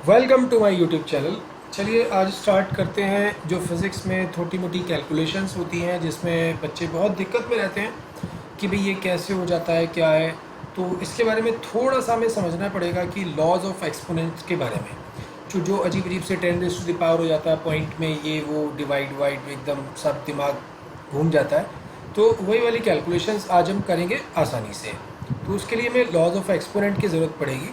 Welcome to my YouTube channel. चलिए आज start करते हैं। जो फिज़िक्स में छोटी मोटी कैलकुलेशंस होती हैं जिसमें बच्चे बहुत दिक्कत में रहते हैं कि भाई ये कैसे हो जाता है, क्या है। तो इसके बारे में थोड़ा सा हमें समझना पड़ेगा कि लॉज ऑफ एक्सपोनेंट्स के बारे में जो अजीब अजीब से 10 टू द पावर हो जाता है पॉइंट में, ये वो डिवाइड वाइड में एकदम सब दिमाग घूम जाता है। तो वही वाली कैलकुलेशंस आज हम करेंगे आसानी से। तो उसके लिए हमें लॉज ऑफ एक्सपोनेंट की ज़रूरत पड़ेगी।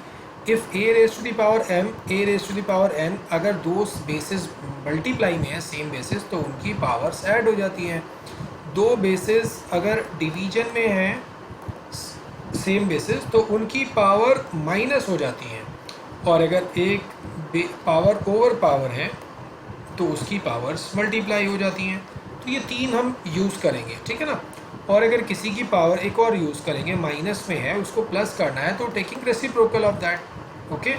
If a raise to the power m a raise to the power n, अगर दो बेसिस मल्टीप्लाई में है सेम बेसिस तो उनकी पावर्स ऐड हो जाती हैं। दो बेसिस अगर डिवीजन में हैं सेम बेसिस तो उनकी पावर माइनस हो जाती हैं। और अगर एक पावर ओवर पावर है तो उसकी पावर्स मल्टीप्लाई हो जाती हैं। तो ये तीन हम यूज़ करेंगे, ठीक है ना। और अगर किसी की पावर एक और यूज़ करेंगे, माइनस में है उसको प्लस करना है तो taking reciprocal of that. Okay,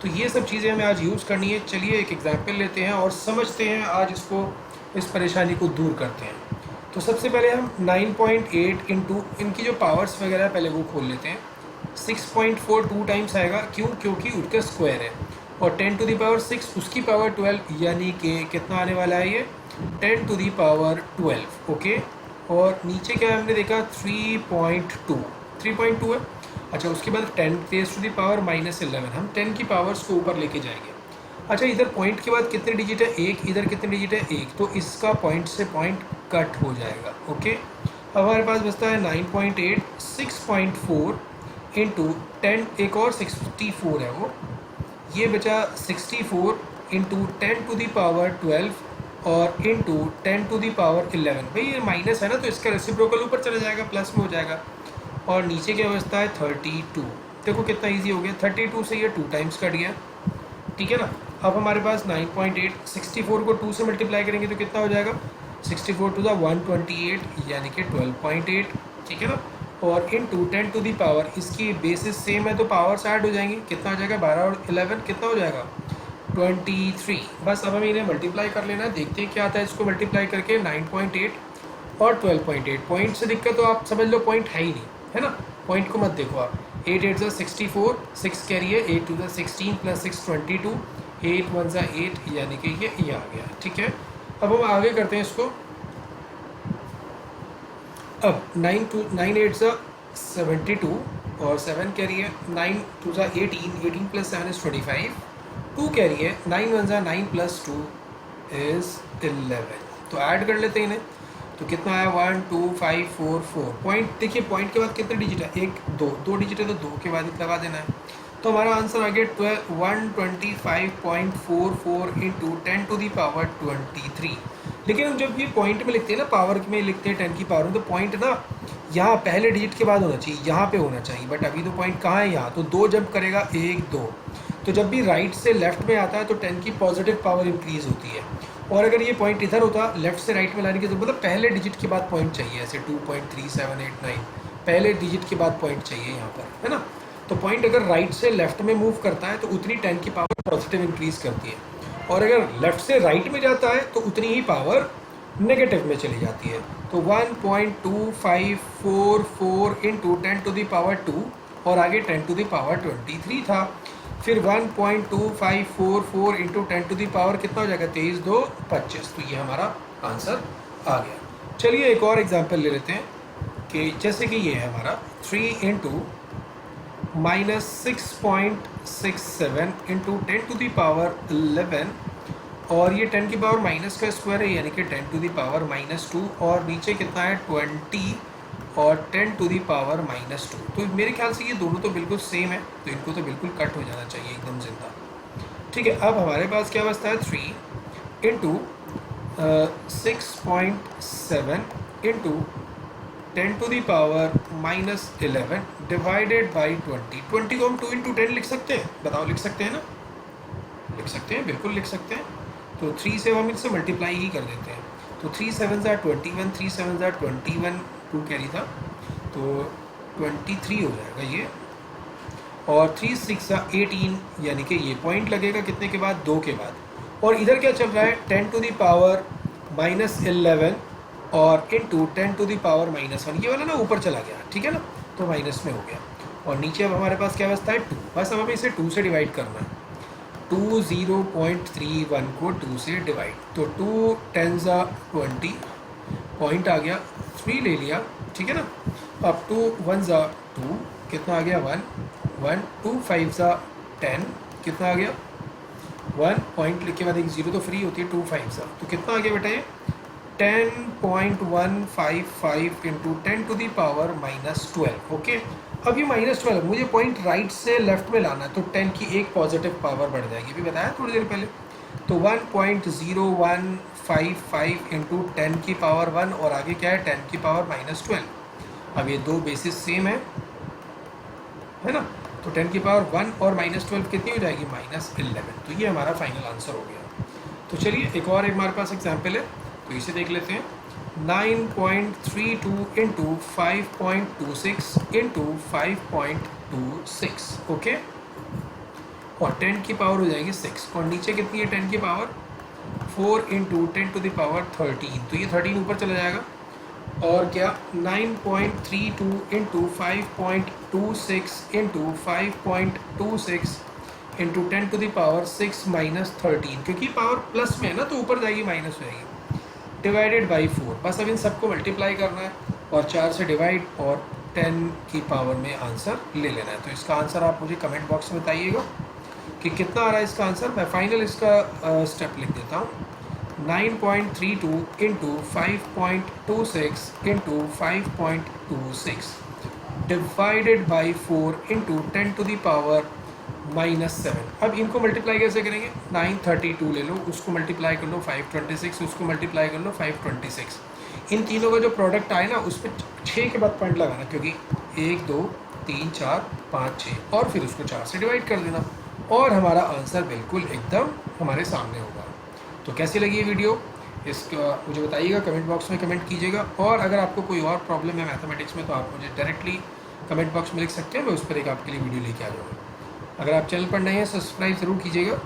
तो ये सब चीज़ें हमें आज यूज़ करनी है। चलिए एक एग्जांपल लेते हैं और समझते हैं आज इसको, इस परेशानी को दूर करते हैं। तो सबसे पहले हम 9.8 इंटू इनकी जो पावर्स वगैरह पहले वो खोल लेते हैं। 6.42 टाइम्स आएगा, क्यों? क्योंकि उसका स्क्वायर है। और 10 टू द पावर 6 उसकी पावर 12, यानी कि कितना आने वाला है ये 10 टू द पावर 12। ओके, और नीचे क्या हमने देखा 3.2 है। अच्छा, उसके बाद 10 रेज़ टू द पावर -11, हम 10 की पावर्स को ऊपर लेके जाएंगे। अच्छा, इधर पॉइंट के बाद कितने डिजिट है? एक। इधर कितने डिजिट है? एक। तो इसका पॉइंट से पॉइंट कट हो जाएगा। ओके, अब हमारे पास बचता है 9.8 6.4 इंटू 10, एक और 64 है वो, ये बचा 64 इंटू 10 टू द पावर 12 और इंटू 10 टू द पावर 11। भाई ये माइनस है ना, तो इसका रेसिप्रोकल ऊपर चला जाएगा, प्लस में हो जाएगा। और नीचे क्या बचता है 32। देखो कितना इजी हो गया, 32 से ये 2 टाइम्स कट गया, ठीक है ना। अब हमारे पास 9.8 64 को 2 से मल्टीप्लाई करेंगे तो कितना हो जाएगा 64 टू द 128, यानी कि 12.8, ठीक है ना। और इन 10 टू द पावर, इसकी बेसिस सेम है तो पावर्स ऐड हो जाएंगी। कितना हो जाएगा 12 और 11 कितना हो जाएगा 23। बस अब हमें इन्हें मल्टीप्लाई कर लेना है, देखते हैं क्या आता है इसको मल्टीप्लाई करके। 9.8 और 12.8, पॉइंट से दिक्कत तो आप समझ लो पॉइंट है ही नहीं, है ना। पॉइंट को मत देखो आप। 8 8 ज़ा 64, 6 कैरी है, 8 2 ज़ा 16 प्लस 6 22, 8 1 ज़ा 8, यानी कि ये आ गया, ठीक है। अब हम आगे करते हैं इसको। अब 9 8 ज़ा 72 और 7 कैरी है, 9 2 ज़ा 18, 18 प्लस 7 इज़ 25, 2 कैरी है, 9 1 ज़ा 9 प्लस 2 इज़ 11। तो ऐड कर लेते हैं इन्हें, तो कितना आया 1 2 5 4 4। पॉइंट देखिए, पॉइंट के बाद कितने डिजिट है? एक दो, दो डिजिट है तो दो के बाद लगा देना है। तो हमारा आंसर आ गया 125.44 इंटू 10 टू द पावर 23। लेकिन हम जब ये पॉइंट में लिखते हैं ना, पावर में लिखते हैं 10 की पावर में, तो पॉइंट ना यहाँ पहले डिजिट के बाद होना चाहिए, यहाँ पे होना चाहिए। बट अभी तो पॉइंट कहाँ है? यहाँ। तो 2 जंप करेगा, 1 2। तो जब भी राइट से लेफ्ट में आता है तो 10 की पॉजिटिव पावर इंक्रीज होती है। और अगर ये पॉइंट इधर होता लेफ्ट से राइट में लाने की, तो मतलब पहले डिजिट के बाद पॉइंट चाहिए, ऐसे 2.3789 पहले डिजिट के बाद पॉइंट चाहिए यहाँ पर, है ना। तो पॉइंट अगर राइट से लेफ्ट में मूव करता है तो उतनी 10 की पावर पॉजिटिव इंक्रीज करती है, और अगर लेफ्ट से राइट में जाता है तो उतनी ही पावर नेगेटिव में चली जाती है। तो 1.2544 इंटू 10 टू द पावर 2 और आगे 10 टू द पावर 23 था। फिर 1.2544 इंटू 10 टू द पावर कितना हो जाएगा 23 2 25। तो ये हमारा आंसर आ गया। चलिए एक और एग्जांपल ले लेते हैं कि जैसे कि ये है हमारा 3 into -6.67 into 10 to the power 11, और ये 10 की पावर माइनस का स्क्वायर है, यानी कि 10 टू द पावर -2, और नीचे कितना है 20 और 10 टू द पावर -2। तो मेरे ख्याल से ये दोनों तो बिल्कुल सेम है, तो इनको तो बिल्कुल कट हो जाना चाहिए एकदम जिंदा, ठीक है। अब हमारे पास क्या बचता है 3 into 6.7 into 10 to the power -11 divided by 20। 20 को हम 2 इंटू 10 लिख सकते हैं, बताओ लिख सकते हैं ना? लिख सकते हैं, बिल्कुल लिख सकते हैं। तो 3 से हम इनसे मल्टीप्लाई ही कर देते हैं। तो 3 7 ज़ा 21, 3 7 ज़ा 21, 2 कैरी था तो 23 हो जाएगा ये, और 3 6 ज़ा 18, यानी कि ये पॉइंट लगेगा कितने के बाद? 2 के बाद। और इधर क्या चल रहा है 10 टू द पावर -11 और इंटू 10 टू द पावर -1, ये वाला ना ऊपर चला गया, ठीक है ना, तो माइनस में हो गया। और नीचे अब हमारे पास क्या बचता है 2। बस अब हमें इसे 2 से डिवाइड करना है। 2 0.31 को 2 से डिवाइड, तो 2 10 20 पॉइंट आ गया, 3 ले लिया, ठीक है ना। अब 2 1 2, कितना आ गया 1 1, 2 5 10, कितना आ गया 1, पॉइंट के बाद एक जीरो तो फ्री होती है, 2 5 तो कितना आ गया बेटा ये 10.155 into 10 to the power -12। Okay, अब ये -12 मुझे पॉइंट राइट से लेफ्ट में लाना है, तो 10 की एक पॉजिटिव पावर बढ़ जाएगी, भी बताया थोड़ी देर पहले। तो 1.0155 इंटू 10 की पावर 1 और आगे क्या है 10 की पावर -12। अब ये दो बेसिस सेम है ना, तो 10 की पावर 1 और -12 कितनी हो जाएगी -11। तो ये हमारा फाइनल आंसर हो गया। तो चलिए एक और हमारे पास एग्जाम्पल है, तो इसे देख लेते हैं। 9.32 इंटू 5.26 इंटू 5.26, ओके, और 10 की पावर हो जाएगी 6, और नीचे कितनी है 10 की power 4 into 10 to the power 13, तो ये 13 ऊपर चला जाएगा। और क्या 9.32 into 5.26 into 5.26 into 10 to the power 6 -13, क्योंकि पावर प्लस में है ना तो ऊपर जाएगी माइनस हो जाएगी, डिवाइडेड बाई 4। बस अब इन सबको मल्टीप्लाई करना है और 4 से डिवाइड और 10 की पावर में आंसर ले लेना है। तो इसका आंसर आप मुझे कमेंट बॉक्स में बताइएगा कि कितना आ रहा है इसका आंसर। मैं फाइनल इसका स्टेप लिख देता हूँ। 9.32 into 5.26 into 5.26 divided by 4 into 10 to the power -7। अब इनको मल्टीप्लाई कैसे करेंगे, 932 ले लो, उसको मल्टीप्लाई कर लो 526, उसको मल्टीप्लाई कर लो 526। इन तीनों का जो प्रोडक्ट आए ना उस पर 6 के बाद पॉइंट लगाना, क्योंकि 1 2 3 4 5 6, और फिर उसको 4 से डिवाइड कर देना, और हमारा आंसर बिल्कुल एकदम हमारे सामने होगा। तो कैसी लगी ये वीडियो, इसका मुझे बताइएगा, कमेंट बॉक्स में कमेंट कीजिएगा। और अगर आपको कोई और प्रॉब्लम है मैथमेटिक्स में तो आप मुझे डायरेक्टली कमेंट बॉक्स में लिख सकते हैं, मैं उस पर एक आपके लिए वीडियो लेके आ जाऊँगा। अगर आप चैनल पर नए हैं सब्सक्राइब ज़रूर कीजिएगा।